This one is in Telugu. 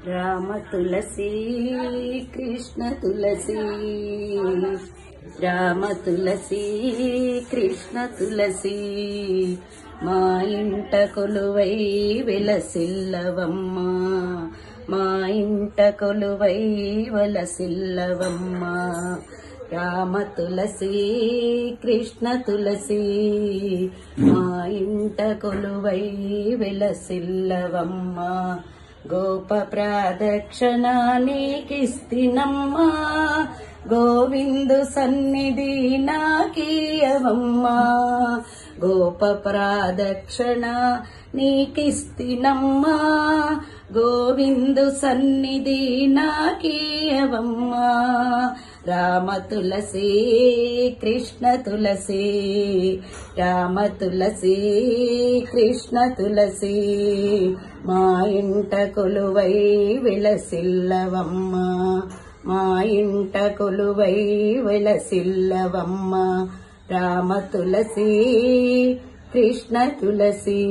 రామ తులసి కృష్ణ తులసి, రామ తులసి కృష్ణ తులసి, మా ఇంట కొలువై వెలసిల్లవమ్మ, మా ఇంట కొలువై వెలసిల్లవమ్మ. రామ తులసి కృష్ణ తులసి, మా ఇంట కొలువై వెలసిల్లవమ్మ. గోప ప్రదక్షిణ నీకిస్తినమ్మా, గోవిందు సన్నిధి నాకీయవమ్మా. గోప ప్రదక్షిణ నీకిస్తినమ్మా, గోవిందు సన్నిధి నాకీయవమ్మా. రామ తులసి కృష్ణ తులసి, రామ తులసి కృష్ణ తులసి, మా ఇంట కొలువై వెలసిల్లవమ్మ, మా ఇంట కొలువై వెలసిల్లవమ్మ. రామ తులసి కృష్ణ తులసి.